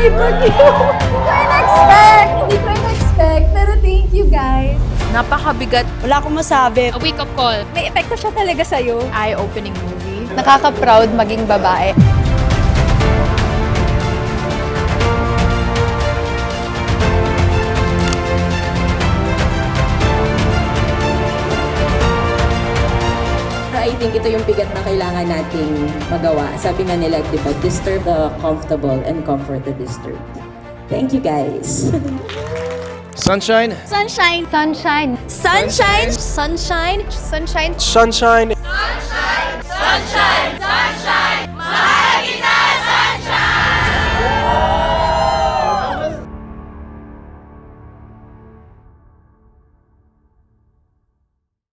Hindi ko in-expect. Pero thank you, guys. Napakabigat. Wala akong masabi. A wake-up call. May epekto siya talaga sa'yo. Eye-opening movie. Nakaka-proud maging babae. I think ito yung bigat na kailangan nating magawa. Sabi nga nila, di ba, disturb the comfortable and comfort the disturbed. Thank you, guys. Sunshine. Sunshine. Sunshine. Sunshine. Sunshine. Sunshine. Sunshine.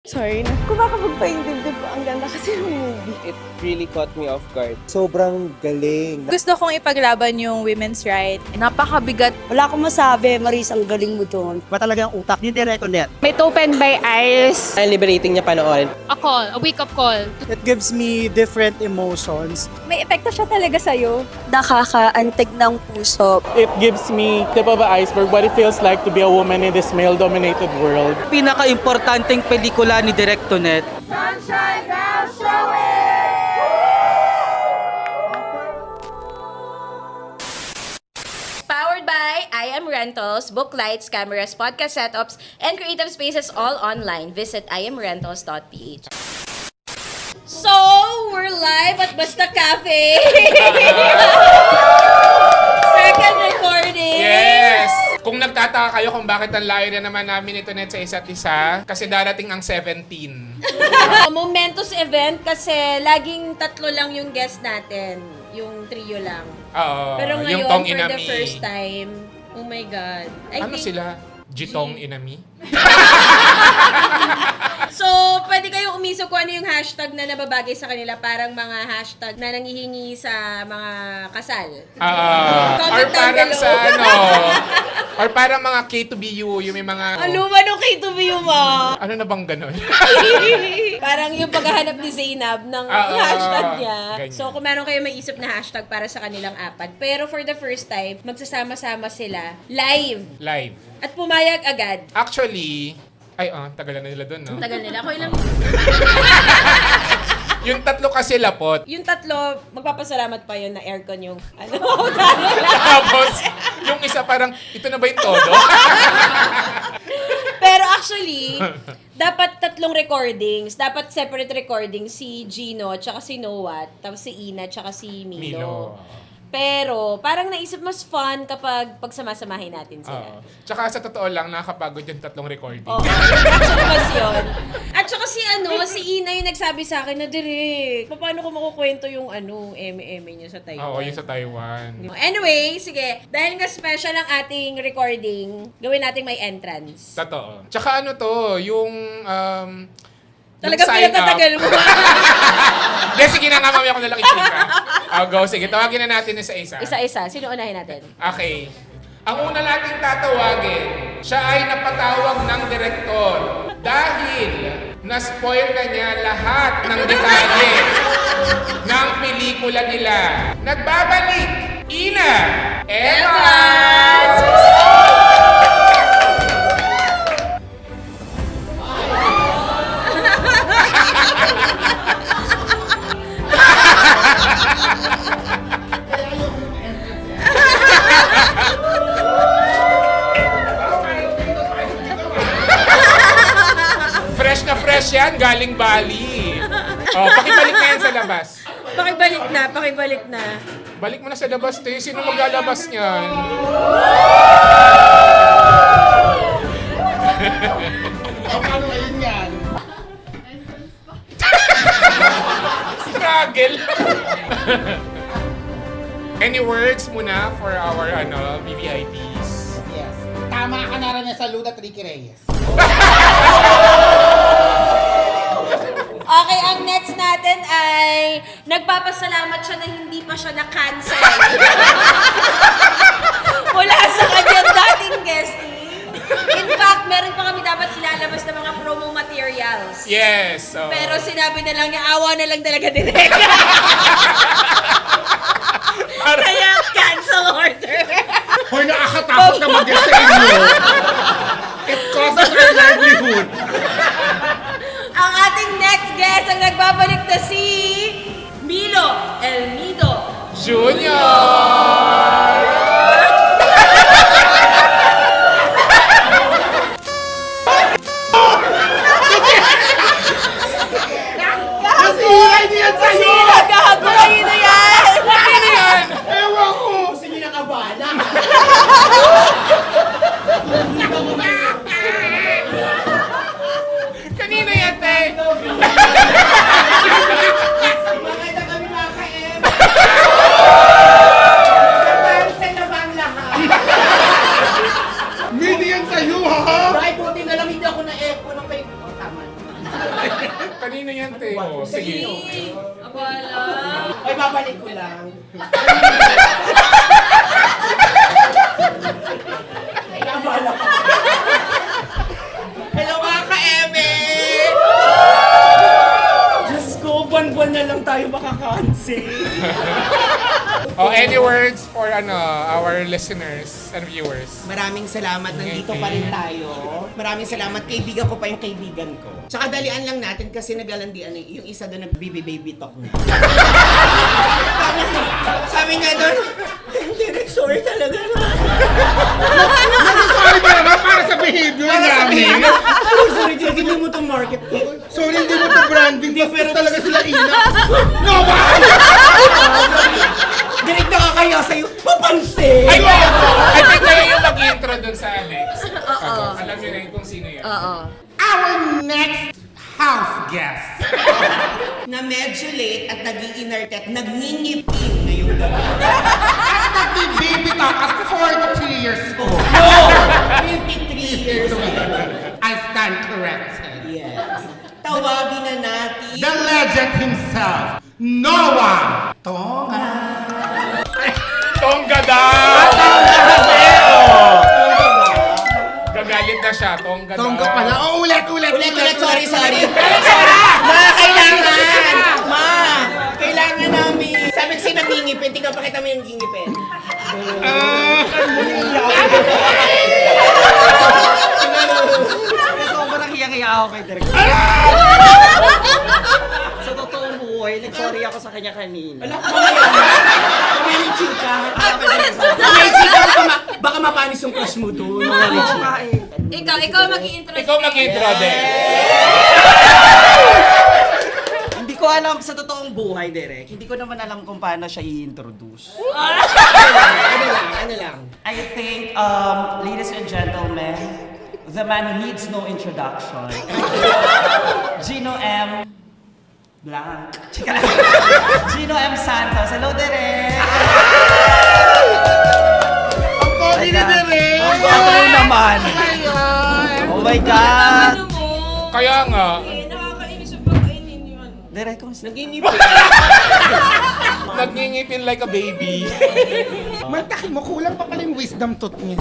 Sorry na. Kumakabog pa yung dibdib ko. Ang ganda kasi ng movie. It really caught me off guard. Sobrang galing. Gusto kong ipaglaban yung women's right. Napakabigat. Wala akong masabi. Maris, ang galing mo doon. Ba talaga ang utak ni Director Net? May open by eyes. Ang liberating niya panoorin. A call. A wake-up call. It gives me different emotions. May epekto siya talaga sa'yo. Nakakaantig ng puso. It gives me tip of the iceberg what it feels like to be a woman in this male-dominated world. Pinaka-importanting pelikula ni Director Net. Powered by IM Rentals, book lights, cameras, podcast setups, and creative spaces all online. Visit imrentals.ph. So, we're live at Basta Cafe. Second recording. Yes! Kung nagtataka kayo kung bakit ang layo na naman namin ito net sa isa't isa, kasi darating ang 17. Momentous event kasi laging tatlo lang yung guest natin. Yung trio lang. Oo, Pero ngayon, yung Tong for Inami. the first time, oh my God. Ano sila? Jitong Inami? So, pwede kayo umiso kung ano yung hashtag na nababagay sa kanila. Parang mga hashtag na nangihingi sa mga kasal. Or Comment down parang below. sa ano, or parang mga K2BU, yung may mga... Luma nung K2BU mo. Ano na bang ganun? Parang yung paghahanap ni Zainab ng hashtag niya. Ganyan. So, kung meron kayo maisip na hashtag para sa kanilang apat. Pero for the first time, magsasama-sama sila live. Live. At pumayag agad. Actually, tagalan na nila doon, no? Tagal nila. Ako ilang... Yung tatlo kasi lapot. Yung tatlo, magpapasalamat pa yun na aircon yung ano. Tapos, yung isa parang, ito na ba yung todo? Pero actually, dapat tatlong recordings. Dapat separate recordings. Si Gino, tsaka si Noah, tapos si Ina, tsaka si Milo. Pero, parang naisip mas fun kapag pagsama-samahin natin sila. Tsaka sa totoo lang, nakakapagod yung tatlong recording. Oo. Actually, mas yun. At saka si Ina yung nagsabi sa akin na, Direk, paano ko makukwento yung eme-eme niya sa Taiwan? Oo, yung sa Taiwan. Anyway, sige. Dahil nga special ang ating recording, gawin nating may entrance. Totoo. Tsaka ano to, yung Talagang sign up. pinagtatagal mo. Hindi, sige na nga, mamaya ako nalang i-chika. Go, sige. Tawagin na natin isa-isa. Isa-isa. Sino unahin natin? Okay. Ang una nating tatawagin, siya ay napatawag ng direktor dahil na-spoil na niya lahat ng detalye ng pelikula nila. Nagbabalik, Ina Evans! Fresh na fresh yan, galing Bali. Pakibalik na yan sa labas. Pakibalik na. Balik mo na sa labas, te. Sino maglalabas niyan? Ano yun yan? Struggle. Any words muna for our VVIPs? Yes. Tama ka na rin sa Luda Tricky Reyes. Okay, ang next natin ay nagpapasalamat siya na hindi pa siya na-cancel. Wala sa kanyang dating guesting. In fact, meron pa kami dapat ilalabas na mga promo materials. Yes. Pero sinabi na lang niya, awa na lang talaga direct. Kaya cancel order. Hoy, nakakatakot ka mag-guess sa inyo. It causes our livelihood. Ang ating next guest ang nagbabalik na si Milo Elmido. Junior! Nasiray niyan sa'yo! Nagkakaguloy na yan! Ano yan? Ewan ko! Sige na kabala! Kanina yan, te! Maganda kami maka-M! Midi yan sa'yo, ha? Ay, buti na lang hindi ako na-echo ng kay... Oh, tama. Kanina yan, te. Oh, sige. Abala. Ay, babalik ko lang. Ay, abala ka. Hello mga ka-eme! Diyos ko, buwan-buwan na lang tayo makaka-unsay. Oh, any words for our listeners and viewers? Maraming salamat, nandito pa rin tayo. Maraming salamat, kaibigan ko pa yung kaibigan ko. Tsaka dalian lang natin kasi nagalandian yung isa doon nag-baby talk na. sabi niya doon, Direk, sorry talaga na. Sorry ba naman para sa behavior namin? Sorry, Direk, hindi mo itong market ko. Sorry, hindi mo ito branding. Bastos talaga sila ina. No, ba? Direk, nakakaya sa'yo, papansin! Ay, I think kayo yung mag-intro dun sa Alex. Alam niyo na yun kung sino yan. Our next house guest na medyo late at nag-i-inert at nagninipin ngayong gabi. At nag-baby talk at 43 years old. No! 53 years old. I stand corrected. Yes. Tawagin na natin The legend himself, Noah Tonga. Tonga daw! Gagalit na siya, Tonga daw. Tonga pala. Oh, ulit. Sorry. Ma, kailangan! Ma, kailangan namin. Sabi kasi nangingipin. Tingnan, pakita mo yung ngingipin. Sobrang hiyang-hiya ako kay Direk. Sa totoong buhay, nag-sorry ako sa kanya kanina. Alam ko yan. Kumilinching ka. Kumilinching ka. Baka mapanis yung crush mo doon. Ikaw mag-i-intro. Ikaw mag-intro din. Hindi ko alam sa totoong buhay, Direk. Hindi ko naman alam kung paano siya i-introduce. Ano lang? I think, ladies and gentlemen, the man who needs no introduction, Gino M. Blanc. Chika lang. Gino M. Santos. Hello, Direk! Ang pogi ni Direk! Ang pogi naman! Oh my God! Kaya nga, Nakakainis yung pagkainin yun. Direk, kung Nagingipin. nagngingipin like a baby. Martaki mo, kulang pa pala yung wisdom tooth niya.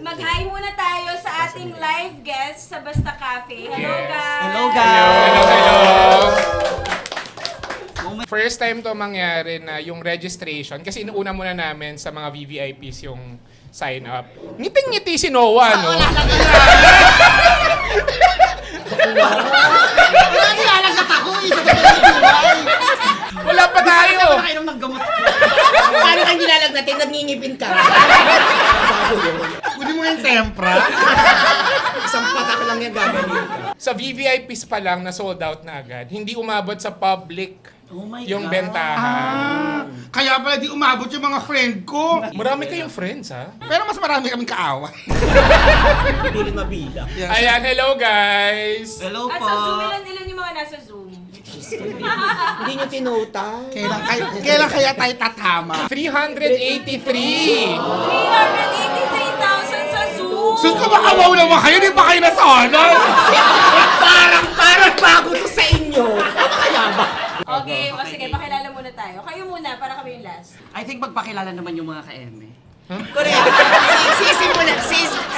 Mag-hi muna tayo sa ating live guest sa Basta Cafe. Hello, Yes. guys! Hello, guys! Hello. First time to mangyari na yung registration, kasi inuuna muna namin sa mga VVIPs yung sign up. Ngiting-ngiti si Noah, no? Nilalagat ako eh. Wala pa tayo! Nakainom ng gamot ko. Paano kang nilalagnatin? Nagngingipin ka. Kunin mo yung tempra. Isang patak lang yung gagawin ka. Sa VVIPs pa lang na sold out na agad. Hindi umabot sa public yung bentahan. Kaya pala di umabot yung mga friend ko. Marami kayong friends, ha? Pero mas marami kaming kaawa. Hindi rin mabilang. Ayan, hello guys! Hello At po! sa Zoom, ilan yung mga nasa Zoom? Hindi nyo tinota. Kailan kaya tayo tatama? 383! 383,000 sa Zoom! Sus ka makawaw naman kayo, di pa kayo nasana? Parang bago to sa inyo. Kaya ba? Okay, o sige, pakilala muna tayo. Kayo muna, para kami yung last. I think magpakilala naman yung mga ka-eme. Correct.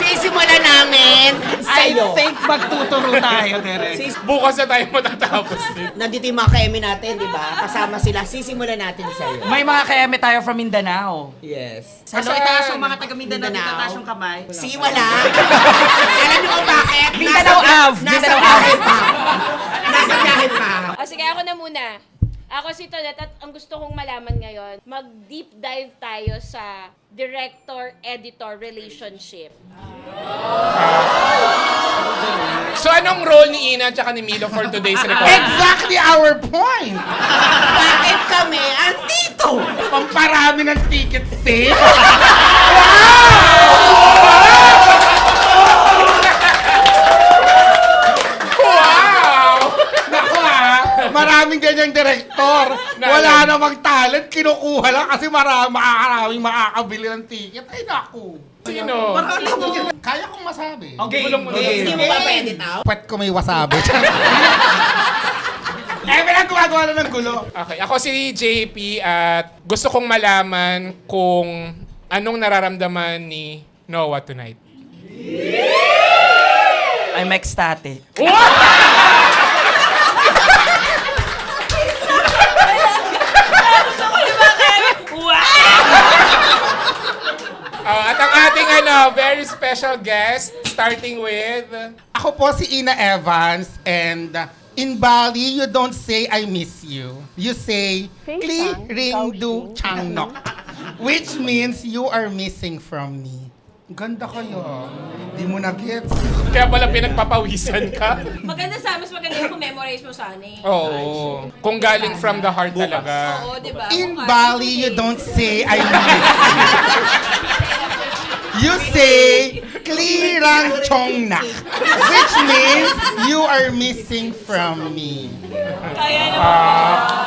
Sisimula namin I sa'yo. think magtuturo tayo, Derek. Bukas na tayo matatapos. Nandito yung mga ka-eme natin, di ba? Kasama sila. Sisimulan natin sa'yo. May mga ka-eme tayo from Mindanao. Yes. Hello, itaas yung mga taga Mindanao. Mindanao. Itaas yung kamay. Si wala. Alam niyo kung bakit? Mindanao Av! Nasa Mindanao biyahe Av! pa. Nasa biyahe pa. O sige, ako na muna. Ako si Tonet at ang gusto kong malaman ngayon, mag-deep dive tayo sa director-editor relationship. So anong role ni Ina at ni Milo for today's recording? Exactly our point! Bakit kami andito? Pamparami ng ticket sale! Wow! Naku maraming ganyang direktor. Wala namang talent, kinukuha lang kasi maraming makakabili ng ticket. Ay naku! Sino? Kaya kong masabi. Okay, Hindi mo ba pa-edit out? Pwet ko may wasabi. May gumagawa na ng gulo. Okay, ako si JP at gusto kong malaman kung anong nararamdaman ni Noah tonight. I'm ecstatic. At ang ating very special guest, starting with... Ako po si Ina Evans and in Bali, you don't say I miss you. You say, Kli Ring Du Chang Nok. Which means you are missing from me. Ganda kayo. Di mo na-gets. Kaya pala pinagpapawisan ka? Maganda mas maganda yung memorize mo sana eh. Oo. Kung galing from the heart talaga. Oo, di ba? In Bali, you don't say I miss you. You say, Kli Rang Chong Nak. Which means you are missing from me.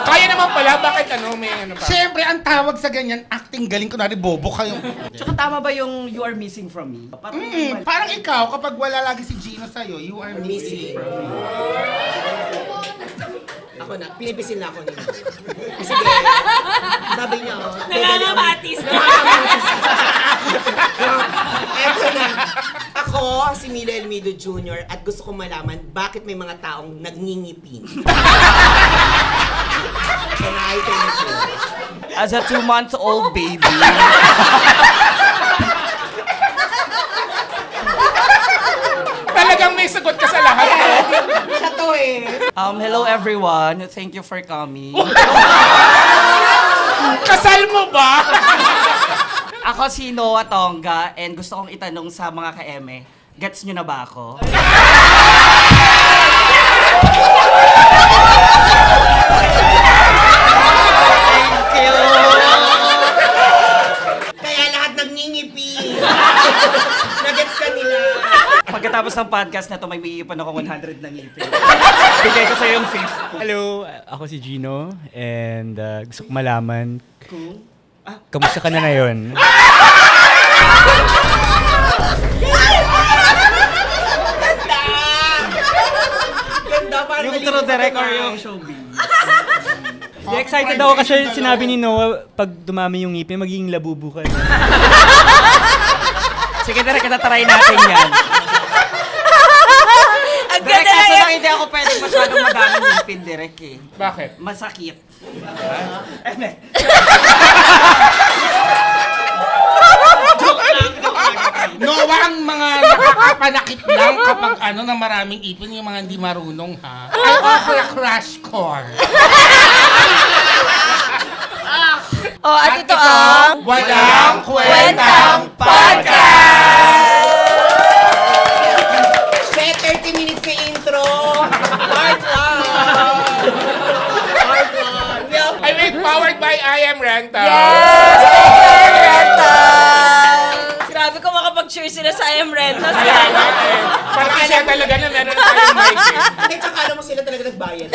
Kaya naman pala, bakit may ano ba? Siyempre, ang tawag sa ganyan, acting galing ko na bobo kayo. Tsaka tama ba yung you are missing from me? Parang ikaw, kapag wala lagi si Gino sa'yo, you are missing from me. Ako na. Pinipisil na ako niya. Sige. Sabi niya, Nangangamatis. Eto na. Ako, si Milo Elmido Jr. at gusto kong malaman bakit may mga taong nagngingipin. Can I thank you? As a 2-month-old baby. Talagang may sagot ka sa lahat. Siya to eh. Hello everyone. Thank you for coming. Kasal mo ba? Ako si Noah Tonga and gusto kong itanong sa mga ka-eme, gets nyo na ba ako? Thank you! Kaya lahat nagngingipin. Nagets ka nila. Pagkatapos ng podcast na to, may iipan ako 100 na ngipin. Bigay ko sa'yo yung 50. Hello, ako si Gino and gusto ko malaman kamusta ka na ngayon? Ganda parang Yung true direct or yung showbiz? Excited ako kasi sinabi ni Noah pag dumami yung ngipin, magiging labubu ka. Sige, direct, tatry natin yan. Direct, kaso lang hindi ako pwedeng masyadong madami ngipin, direct eh. Bakit? Masakit. Noah, ang mga nakakapanakit lang kapag na maraming ipin, yung mga hindi marunong ha. Ay, offer a crash course. At ito ang Walang Kwentang Podcast! Set 30 minutes na intro. Part 1. I mean, powered by I Am Rental. Grabe ko makapag-cheer sila sa I Am Rentals. Parang kasi talaga na meron na tayong mic eh. Hindi, tsaka alam mo sila talaga nagbayad.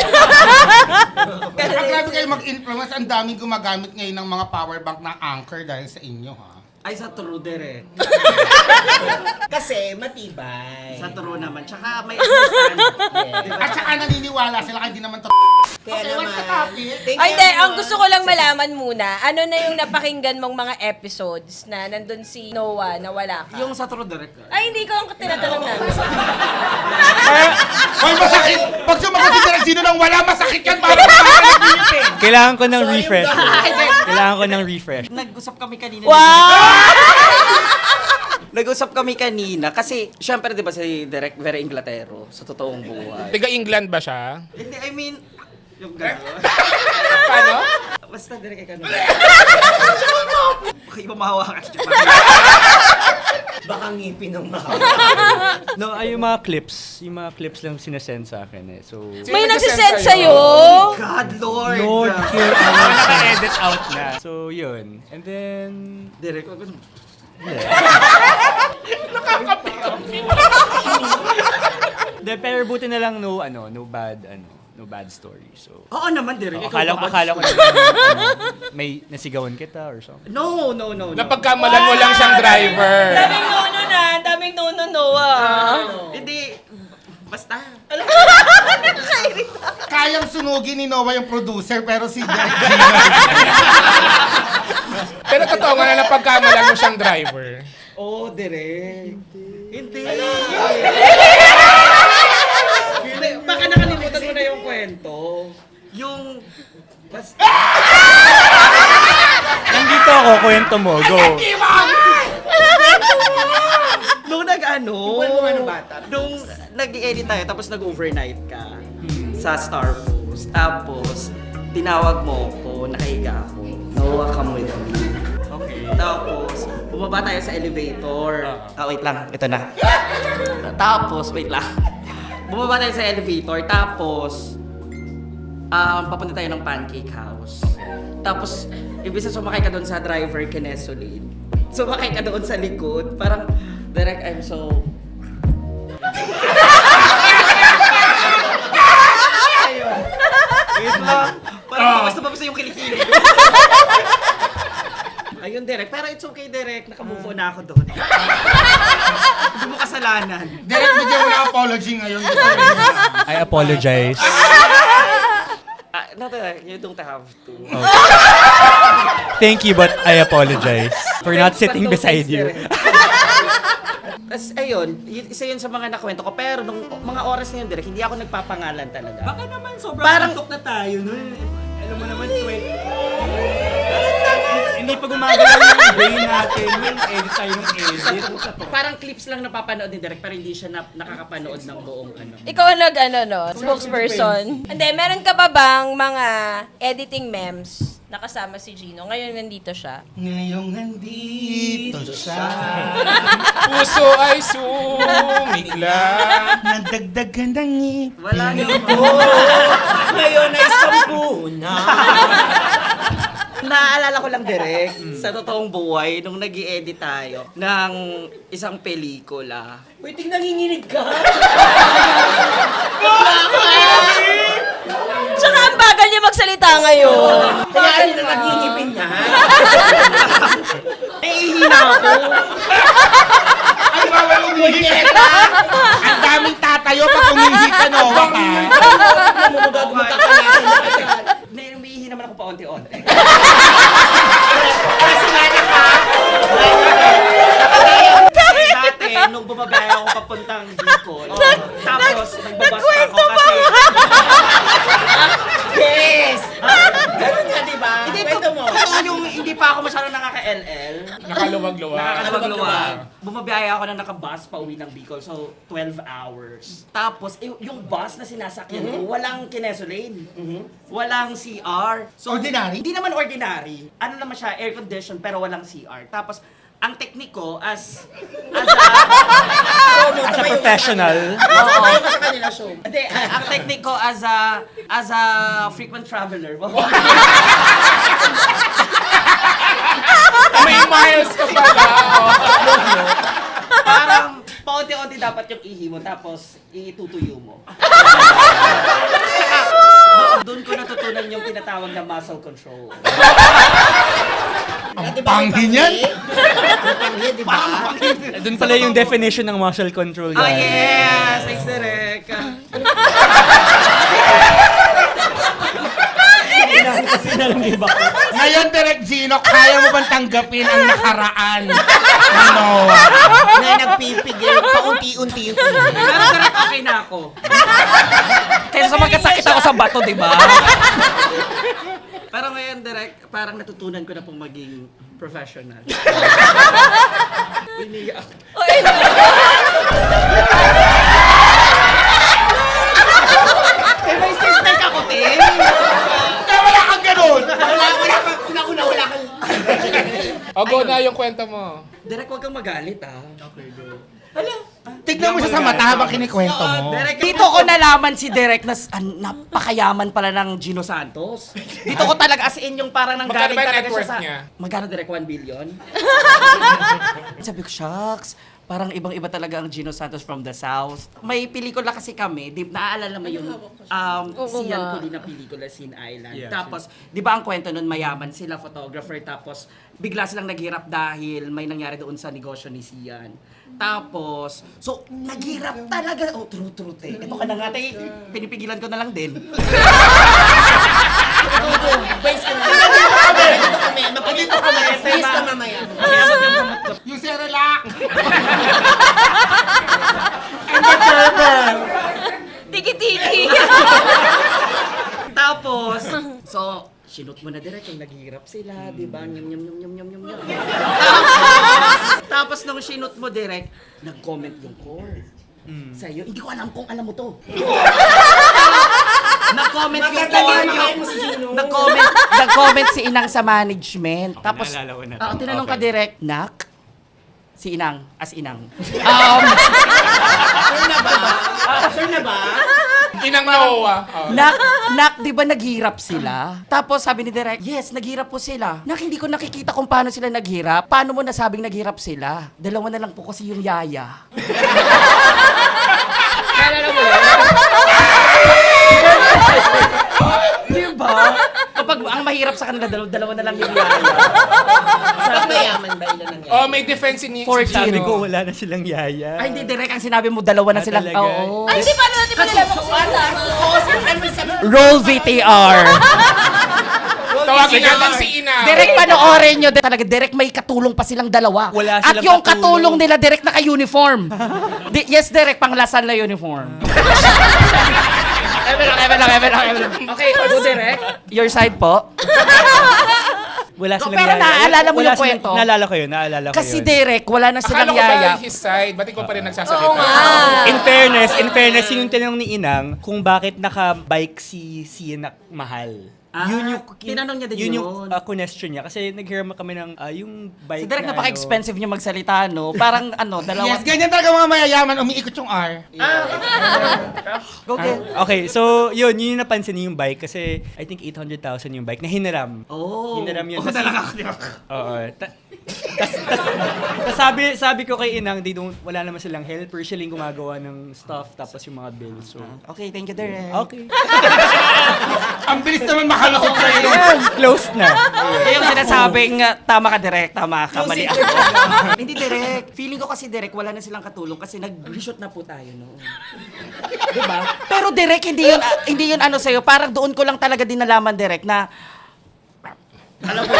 Ang grabe kayo mag-influence, ang daming gumagamit ngayon ng mga power bank ng Anchor dahil sa inyo ha. Ay, sa true, direct. Kasi matibay. Sa true naman. Tsaka may understand. At saka naniniwala sila kahit di naman to. Kaya Okay, what's the naman. topic? Thank Ay, you, hindi. Ang everyone. gusto ko lang malaman muna, ano na yung napakinggan mong mga episodes na nandun si Noah na wala ka? Yung sa true, direct. Ay, hindi ko ang tinatanong namin. Hoy, masakit! Pag sumagot si Direk Gino nang wala, masakit yan para nag-meeting. Kailangan ko ng refresh. Kailangan ko ng refresh. Nag-usap kami kanina. Wow! Nag-usap kami kanina kasi, syempre, di ba si Direk very Inglatero sa totoong buhay. Tiga England ba siya? Hindi, I mean, yung gano'n. Paano? Basta Direk, ikaw na. Okay, mahawa ka siya. Baka ngipin ng mga. No, ay yung mga clips lang sinasend sa akin eh. So, May nagsisend sa'yo? God, Lord! Lord, here I am. Naka-edit out na. So, yun. And then, Direk, wag pero buti na lang no bad story. So, Oo naman, Direk. akala ko na may nasigawan kita or something. No. Napagkamalan mo lang siyang driver. Daming nono na. Daming nono, Noah. Hindi, basta. Kayang sunugin ni Noah yung producer, pero si Direk Gino. Pero totoo nga na napagkamalan mo siyang driver. Oh, Direk. Hindi. Baka nakalimutan mo na yung kwento. Yung... Basta... Nandito ako, kwento mo. Go. Nung nung nag-edit tayo, tapos nag-overnight ka sa Star Post. Tapos, tinawag mo ko, nakahiga ako. Noah, come with me. Okay. Tapos, bumaba tayo sa elevator. Wait lang, ito na. Tapos, wait lang. Bumaba tayo sa elevator, tapos, papunta tayo ng Pancake House. Tapos, imbis na sumakay ka doon sa driver Kinesolid, sumakay ka doon sa likod, parang, Direk, I'm so... Ayun. Wait lang. Parang basta yung kilikili. Ayun, Direk. Pero it's okay, Direk. Nakamove on na ako doon. Hindi mo kasalanan. Direk, bigyan mo ng apology ngayon. I apologize. No, Direk. You don't have to. Thank you, but I apologize for not sitting beside you. Tapos, ayun, isa yun sa mga nakwento ko. Pero nung mga oras na yun, Direk, hindi ako nagpapangalan talaga. Baka naman sobrang Parang- antok na tayo nun. Alam mo naman, Hindi pa gumagalaw yung brain natin. Edit tayo ng edit. Parang clips lang napapanood ni Direk, pero hindi siya nakakapanood ng buong ano. Ikaw ang spokesperson. Hindi, meron ka ba bang mga editing memes na kasama si Gino? Ngayon nandito siya. Ngayong nandito siya. Puso ay sumigla. Nadagdagan ng ngipin. Wala naman. Ngayon ay 10 na. Naaalala ko lang, Direk, sa totoong buhay, nung nag-i-edit tayo ng isang pelikula. Uy, nanginginig ka. Tsaka ang bagal niya magsalita ngayon. Kaya ano na nagingipin na? Nahihina ako. Ay, bawal umihi. Ang daming tatayo pag umihi ka, Noah ka. Umiihi naman ako paunti-unti. Dati, nung bumabaya ako papuntang Bicol, tapos nagbabas pa ako kasi... Yes! Ganun ka, di ba? Hindi, Kwento mo. yung hindi pa ako masyadong nakaka-LL. Nakaluwag-luwag. Nakakaluwag-luwag. Bumabiyaya ako na nakabus pa uwi ng Bicol, so 12 hours. Tapos, yung bus na sinasakyan ko, walang kinesolane. Walang CR. So, Ordinary? Hindi naman ordinary. Ano naman siya, air-conditioned, pero walang CR. Tapos, ang teknik ko as As a professional. Ayaw ka sa kanila show. Hindi, ang teknik ko as a frequent traveler. May miles ka pala. Parang paunti-unti dapat yung ihi mo, tapos itutuyo mo. Doon ko natutunan yung tinatawag na muscle control. Ang panghi niyan. Panghi, di ba? Doon pala yung definition ng muscle control. Oh yes! Thanks, Derek. Ngayon, Direk Gino, kaya mo bang tanggapin ang nakaraan ni Noah? Na nagpipigil, paunti-unti yung Pero Derek, okay na ako. Kaysa magkasakit ako sa bato, di ba? Pero ngayon, Derek, parang natutunan ko na pong maging professional. Iniyak. Kaya may stage ako, Tim. Kaya wala kang ganun. Wala kang... O, go na yung kwento mo. Derek, huwag kang magalit, ah. Okay, go. Tignan mo siya sa mata habang kinikwento mo. Dito ko nalaman si Derek na napakayaman pala ng Gino Santos. Dito ko talaga as in yung parang Magkano nanggaling ba yung talaga net siya worth sa... niya? Magkano Derek? 1 billion? Sabi ko, shucks. Parang ibang-iba talaga ang Gino Santos from the South. May pelikula kasi kami, di naaalala mo yung Sian Culi na pelikula, Sin Island. Yeah, Tapos, di ba ang kwento nun, mayaman sila, photographer, tapos bigla silang naghirap dahil may nangyari doon sa negosyo ni Sian. Tapos, so, naghirap talaga. Oh, true, te. Ito ka na nga, te. Pinipigilan ko na lang din. Base ka na. Dito kami. Mapagito kami. Base ka mamaya. You say relax. And the German. Tiki-tiki. Tapos, so, sinut mo na direct yung naghihirap sila, di ba? Nyam, nyam, nyam, nyam, nyam, nyam, nyam. Tapos nung sinut mo direct, nag-comment yung core. Sa'yo, hindi ko alam kung alam mo to. Nag-comment yung core. Nag-comment si Inang sa management. Tapos, naalala ko na to. tinanong ka direct, Nak? Si Inang, as Inang. Sure na ba? Inang Noah. Nak, di ba naghirap sila? Tapos sabi ni Direk, yes, naghirap po sila. Nak, hindi ko nakikita kung paano sila naghirap. Paano mo nasabing naghirap sila? Dalawa na lang po kasi yung yaya. Diba? Kapag ang mahirap sa kanila, dalawa na lang yung yaya. Mayaman ba ilan ang Oh, may defense ni 14. Sabi ko, wala na silang yaya. Ay, hindi, Direk, ang sinabi mo, dalawa na silang. talaga? Oo. Ay, di paano natin malalaman kung Roll VTR. Tawagin natin si Ina. Direk, panoorin nyo. Talaga, Direk, may katulong pa silang dalawa. Wala At silang yung katulong. katulong nila, Direk, naka-uniform. Yes, Direk, panglasan na uniform. Okay, go, Direk. Your side po. Wala silang Pero yaya. naaalala mo Wala yung silang- kwento? Naalala ko yun, naalala ko Kasi yun. Derek, wala na Akala silang ko ba yaya. his side? Ba't ikaw pa rin nagsasalita? In fairness, yung tinanong ni Inang kung bakit naka-bike si Sian na mahal. Tinanong niya din yun. yun. Yung question niya. Kasi naghiram kami ng yung bike Si Derek, na napaka-expensive niya magsalita, no? Parang, dalawa. Yes, ganyan talaga mga mayayaman, umiikot yung R. Go, Derek. Okay, so yun yung napansin niyo yung bike kasi I think 800,000 yung bike na hiniram. Oh. Hiniram yun. Oh, talaga ako. Oo. Tas sabi ko kay Inang, wala naman silang helper, sila yung gumagawa ng stuff tapos yung mga bills. So, Okay, thank you, Derek. okay. Ang bilis naman makalusot sa'yo. Close na. Kaya yung sinasabing, tama ka, Derek, tama ka, mali ako. Hindi, Derek. Feeling ko kasi, Derek, wala na silang katulong kasi nag-reshoot na po tayo noon. Diba? Pero, Derek, hindi yun ano sa'yo. Parang doon ko lang talaga din nalaman, Derek, na... Alam mo.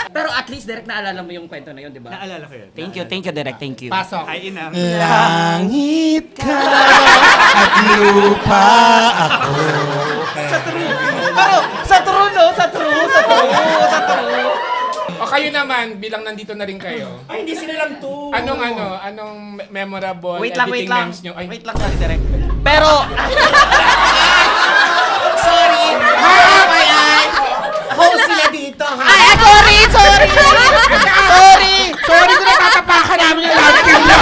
Pero at least, Derek, naalala mo yung kwento na yun, diba? Naalala ko yun. Thank you, Derek, thank you. Pasok. Hi, Inang. Langit ka at lupa ako. Pero, sa true, no? Sa true. O kayo naman, bilang nandito na rin kayo. Ay, hindi sila lang to. Anong memorable Wait lang. memes nyo? Ay, Wait lang, sorry, Derek. Pero, Sorry. Host sila dito, ha? sorry! Sorry ko natatapakan namin yung love team na.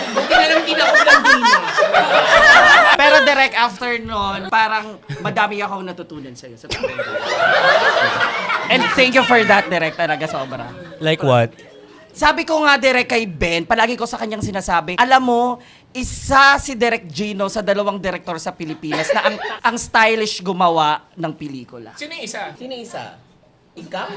Buti na lang kinakulang din na. Pero Derek, after nun, parang madami akong natutunan sa'yo. Sa totoo. And thank you for that, Derek. Talaga sobra. Like what? Sabi ko nga direct kay Ben, palagi ko sa kanyang sinasabi, alam mo, isa si Direk Gino sa 2 direktor sa Pilipinas na ang stylish gumawa ng pelikula. Sino yung isa? Sino isa? Ikaw?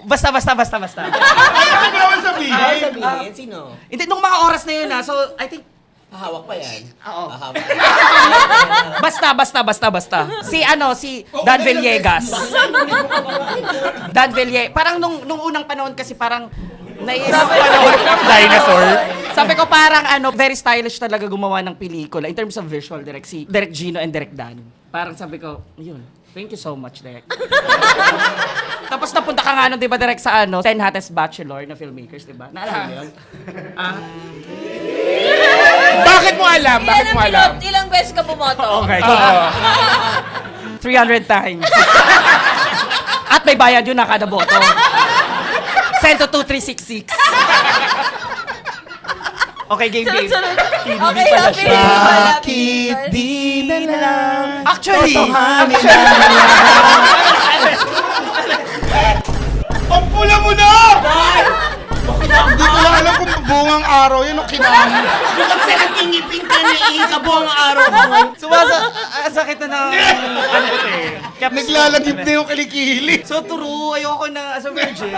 Basta. Ano naman sabihin? Sabihin, sino? Hindi, nung mga oras na yun so I think, Hahawak pa yan. oo. Hahawak. Basta. Si Dan Villegas. Dan Villegas. Parang nung unang panahon kasi parang naisip Dinosaur. Sabi ko parang very stylish talaga gumawa ng pelikula in terms of visual direct si Direk Gino and Direk Dan. Parang sabi ko, yun. Thank you so much, Direk. Tapos napunta ka nga 'di ba direct sa 10 Hottest Bachelor na filmmakers, 'di ba? Naalala mo 'yun? Bakit mo alam? Ilang beses ka bumoto? Okay. 300 times. At may bayad yun na kada boto. Send to 2366. Okay, game. Okay, pala happy siya. Bakit di na lang Actually, ang pula mo na! Hindi ko lang alam kung buong araw yun o kinami. Bukod sa nagingipin ka na ikabuang araw ko. sakit na Naglalagip na yung kilikili. So true, ayoko na as a virgin.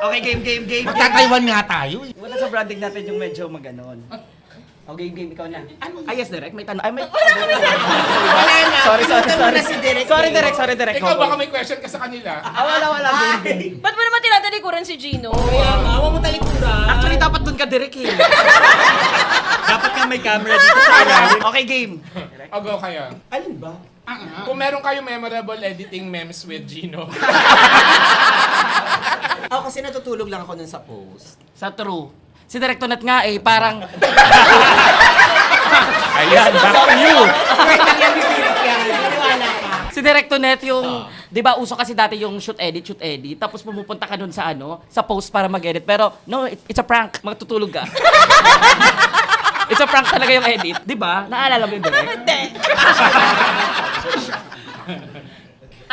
Okay, game. Magtataiwan nga tayo. Wala sa branding natin yung medyo maganon. Okay, game, ikaw na. Yes, Direk, may tanong. May... Wala na. Sorry. Muna si Direk. Sorry, Direk. Ikaw baka may question ka sa kanila. Wala, game. Ba't mo naman tinatalikuran si Gino? Kaya nga, huwag mo talikuran. Actually, dapat dun ka, Direk, eh. Dapat nga may camera dito sa ilalim. Okay, game. O go kayo. Alin ba? Kung meron kayo memorable editing memes with Gino. Ako kasi natutulog lang ako nun sa post. Sa true. Si Direk Tonet nga parang... Ayan, back to you. Wait lang yan, bisirik yan. Naniwala ka. Si Direk Tonet yung... Di ba, uso kasi dati yung shoot edit. Tapos pumupunta ka dun sa sa post para mag-edit. Pero, no, it's a prank. Magtutulog ka. It's a prank talaga yung edit. Di ba? Naalala mo yung Direk? Hindi.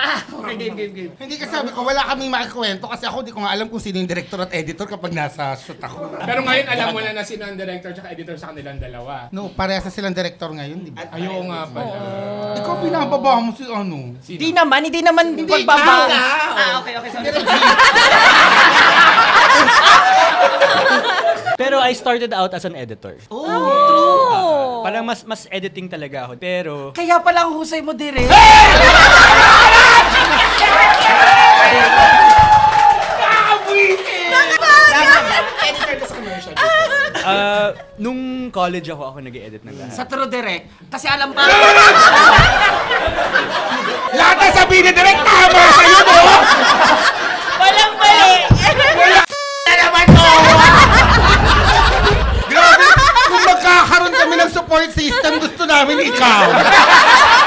Okay, game. Hindi kasi sabi ko, wala kaming makikwento kasi ako di ko nga alam kung sino yung director at editor kapag nasa shoot ako. Pero ngayon alam mo na sino ang director at editor sa kanilang dalawa. No, parehas na silang director ngayon, di ba? Ayaw nga pala. Ikaw pinababa mo si ano? Hindi naman pagbaba. Okay, sorry. Pero I started out as an editor. True. Parang mas editing talaga ako. Pero Kaya pala ang husay mo, Direk. Editor ka sa commercial. nung college ako nag-edit ng lahat. Sa True Direk. Kasi alam pa... Lahat na sabihin ni Direk, tama sa'yo, no? Walang mali! Na naman to! Grabe, kung magkakaroon kami ng support system, gusto namin ikaw.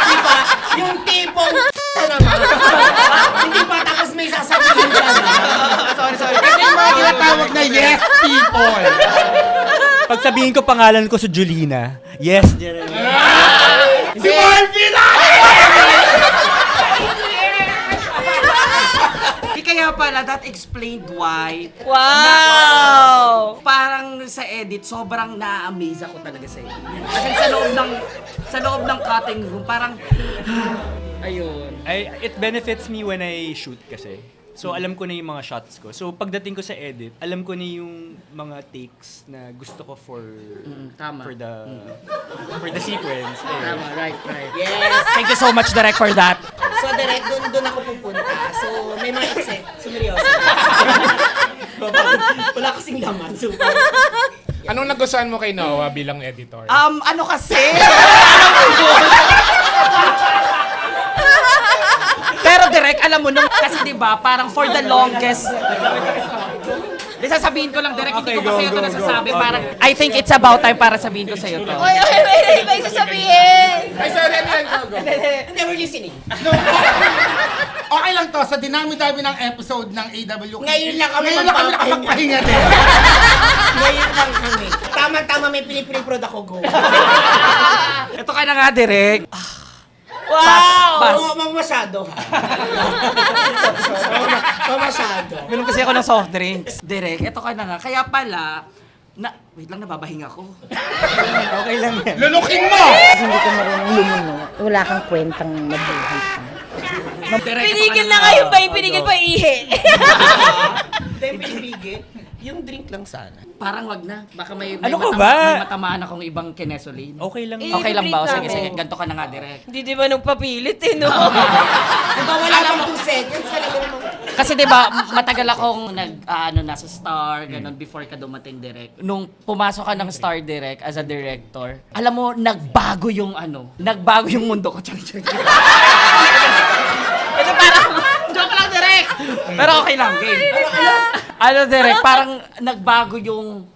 Diba? Yung tipong naman. Hindi pa tapos may sasabihin ka na. Sorry. Kasi yung mga tinatawag na yes people. Pag sabihin ko pangalan ko si Julina, yes, Jeremy. Si Marvin! Kaya pala, that explained why. Wow! Parang sa edit, sobrang na-amaze ako talaga sa edit. Kasi sa loob ng cutting room, parang, ayun. It benefits me when I shoot kasi. So alam ko na yung mga shots ko. So pagdating ko sa edit, alam ko na yung mga takes na gusto ko for Tama. for the sequence. Tama, right. Yes. Thank you so much, Direk, for that. So, direct, doon ako pupunta. So, may mga exec. Sumeryoso. Wala kasing laman. So, Anong nagustuhan mo kay Noah bilang editor? Ano kasi? Pero Direk, alam mo nung kasi 'di ba, parang for the longest. Di sasabihin ko lang, Direk, hindi ko pa sa'yo ito nasasabi. Parang, I think it's about time para sabihin ko sa'yo to. Oy, may sasabihin! Ay, sorry, go. never listening. Okay lang to, sa dinami-dami ng episode ng AWK. Ngayon lang kami nakapagpahinga din. Ngayon lang kami. Tama-tama may pinipiniprod ako, go. Ito ka na nga, Direk. Wow! Masyado. Masyado. Meron kasi ako ng soft drinks. Direk, eto ka na nga. Kaya pala, wait lang, nababahinga ko. Okay lang yan. Lulukin mo! Hindi ka marunong lumunod. Wala kang kwentang mabuhay pa. Direk, Pinigil na kayo ba? Pinigil pa ihi. Dahil pinipigil, yung drink lang sana. Parang wag na. Baka may Ano ka ba? may matamaan akong ibang kinesolin. Okay lang. Okay lang ba? O, sige, namin. sige. Ganto ka na nga, Direk. Hindi di ba nung papilit eh, no? Diba wala lang 2 seconds, talaga namang... Kasi 'di ba, matagal akong nasa Star, ganun before ka dumating direct. Nung pumasok ka ng Star Direct as a director, alam mo nagbago yung mundo ko. Ito parang joke lang direct. Pero okay lang, game. Ano direct, parang nagbago yung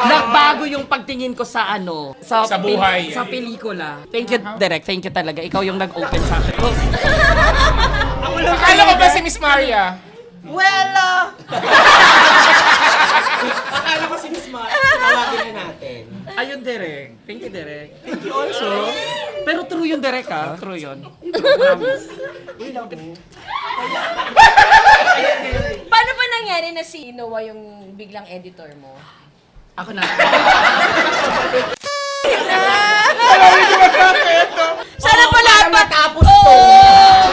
nagbago yung pagtingin ko sa Sa buhay. sa pelikula. Thank you, Direk. Thank you talaga. Ikaw yung nag-open sa akin. Akala ko ba si Miss Maria? Akala ko si Miss Mar, tawagin na natin. Ayun, Direk. Thank you, Direk. Thank you also. Pero true yun, Direk, ha? True yun. Paano pa nangyari na si Noah yung biglang editor mo? Ako na. Sana pala Matapos to,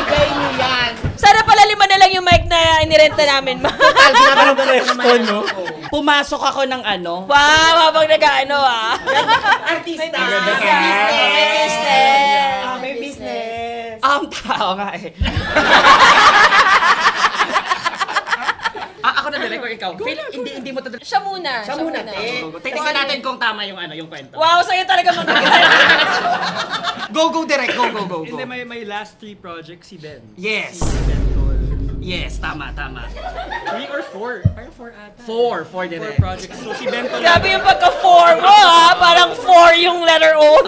bigay niyo yan. Sana pala 5 na lang yung mic na inirenta namin, ma. Ginagawa ko naman no? Pumasok ako ng Wow, habang nag-ano ah. Artista. May business. May business. tao nga eh. Ako na direct or ikaw? Hindi mo to direct. Siya muna. Siya muna, te. Titingnan natin kung tama yung yung kwento. Wow, sa'yo talaga mag-gagay. Go direct. Go. Hindi, may last 3 projects si Ben. Yes. Si Bentol. Yes, tama. 3 or 4? Parang 4 ata. 4 direct. 4 projects. So si Bentol. Grabe yung pagka-4 mo ha. Parang 4 yung letter O.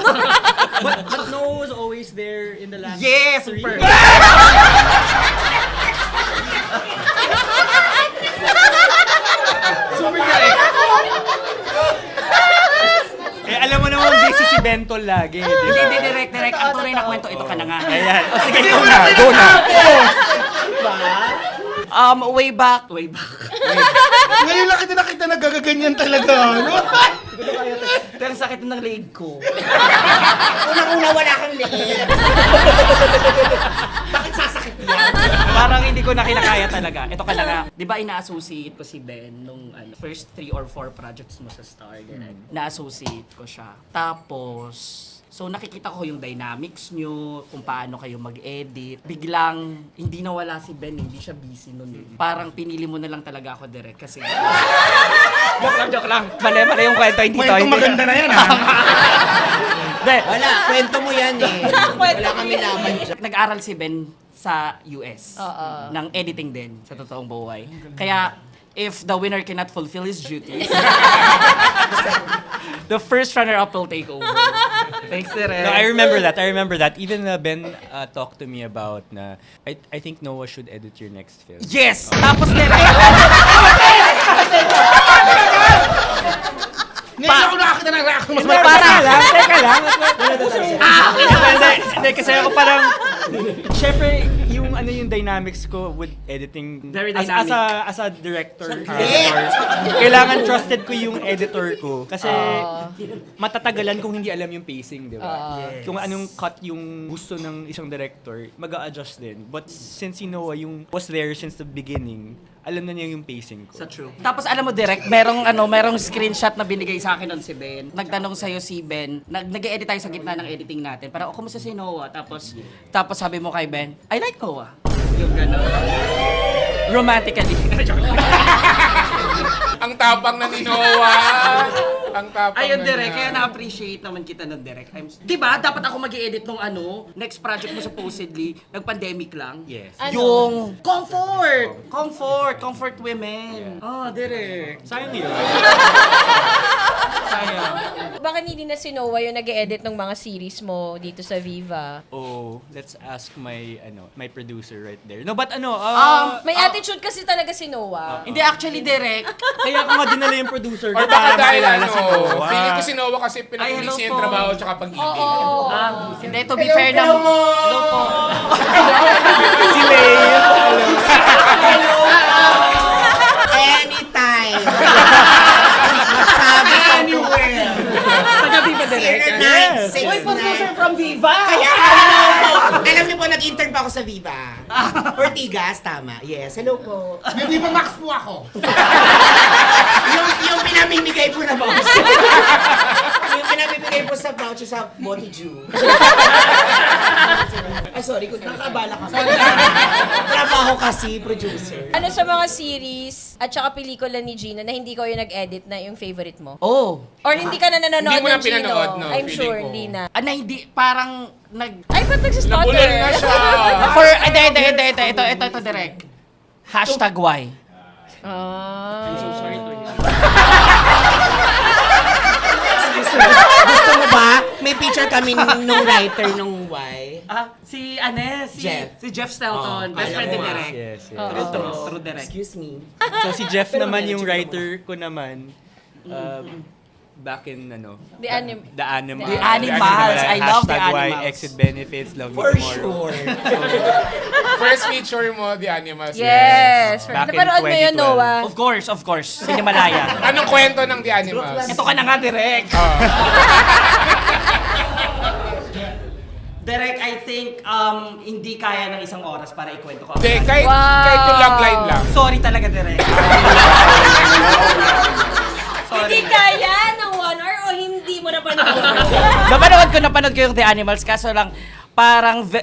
But Noah was always there in the last Yes, 3. super. Super direct. Eh, alam mo naman, busy si Bentol lagi. Hindi, direct. Ang tunay na kwento, ito ka na nga. Ayan. O sige, go na. Way back. Ngayon lang kita nakita na gagaganyan talaga. No? Pero sakit ng leg ko. Unang-una wala kang liit. Bakit sasakit yan? Parang hindi ko na kinakaya talaga. Ito ka na nga. Di ba ina-associate ko si Ben nung first 3 or 4 projects mo sa Star Direct? Na-associate ko siya. Tapos, so nakikita ko yung dynamics nyo, kung paano kayo mag-edit. Biglang, hindi nawala si Ben, hindi siya busy nun eh. Parang pinili mo na lang talaga ako direct kasi... Joke lang. Mali yung kwento, hindi to. Kwento maganda na yan, ha? Hindi. Wala, kwento mo yan eh. Wala kami laban dyan. Nag-aral si Ben sa US. Ng editing din, sa totoong buhay. Kaya, if the winner cannot fulfill his duties, the first runner-up will take over. Thanks, Direk. No, I remember that. Even Ben talked to me about na I think Noah should edit your next film. Yes! Tapos, Direk. Ngayon ako nakakita ng reaction mas Teka lang. Hindi, kasi ako parang, syempre, yung dynamics ko with editing, Very as dynamic. a director, kailangan trusted ko yung editor ko. Kasi matatagalan kung hindi alam yung pacing, di ba? Kung anong cut yung gusto ng isang director, mag-a-adjust din. But since si Noah yung was there since the beginning, alam na niya yung pacing ko. Sa true. Tapos alam mo direct, merong screenshot na binigay sa akin nun si Ben. Nagtanong sa'yo si Ben, nag-edit tayo sa gitna ng editing natin. Parang, kumusta si Noah? Tapos sabi mo kay Ben, I like Noah. Yung gano'n. Romantically. Ang tapang na ni Noah. Ang tapang Ayun, na Direk, niya. kaya na-appreciate naman kita ng Direk. Diba, dapat ako mag-i-edit nung next project mo supposedly, nag-pandemic lang. Yes. Yung comfort women. Oh, Direk. Sayang yun. Bakit hindi na si Noah yung nag-edit ng mga series mo dito sa Viva? Oh, let's ask my producer right there. No, but May attitude kasi talaga si Noah. Hindi, actually, direct. kaya ko nga dinala yung producer ko Or baka para dahil makilala si Noah. feeling ko si Noah kasi pinag-mix niya yung trabaho tsaka pag-ibig. Hindi, to be fair na... Hello po. Si Lay. Anytime. Sabi ko anywhere. Taga-Viva direct. 0969. Uy, producer from Viva! Kaya, alam niyo po, nag-intern pa ako sa Viva. Ortigas, tama. Yes, hello po. May Viva Max po ako. yung pinamimigay po na voucher. Yung pinamimigay po sa voucher sa Motiju. Ay, sorry, kung nakabala ka. Trabaho kasi, producer. Ano sa mga series at saka pelikula ni Gino na hindi ko yung nag-edit na yung favorite mo? Oh. Or hindi ka na nanonood Hindi mo na ng Gino? pinanood, no? I'm Feeling sure, ko. hindi na. Na hindi, parang Ay, ba't nagsistutter? Nabulol na siya. For, ito, direct. Hashtag why. I'm so sorry to hear. Gusto mo ba? May picture kami nung writer nung why. Si Jeff. Si Jeff Stelton, best friend ni Direk. Yes, yes. True Direk. Excuse me. So si Jeff naman yung writer ko naman. Back in The Animals. The Animals. The Animals. I love The Hashtag Animals. Y, exit benefits, love me For tomorrow. sure. First feature mo, The Animals. Yes. Back in Napanood mo yun, 2012. Noah? Of course. Sinimalaya. Anong kwento ng The Animals? Ito ka na nga, Direk. Direk, I think hindi kaya ng isang oras para ikwento ko. Hindi, kahit yung logline lang. Sorry talaga, Direk. Hindi kaya ng 1 hour o hindi mo napanood? Napanood ko yung The Animals, kaso lang parang hindi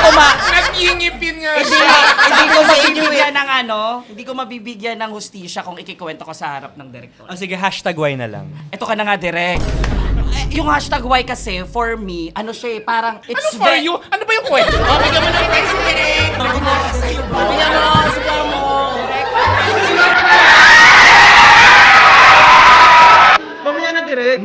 ko Nagingipin nga siya. hindi ko mabibigyan ng hustisya kung ikikwento ko sa harap ng direktor. Oh, sige, hashtag Y na lang. Ito ka na nga, Direk. Yung hashtag Y kasi, for me, parang, Ano for you? Ano ba yung kwento? Bigyan mo ng price, Direk! Bigyan mo! Mamaya na, Direk.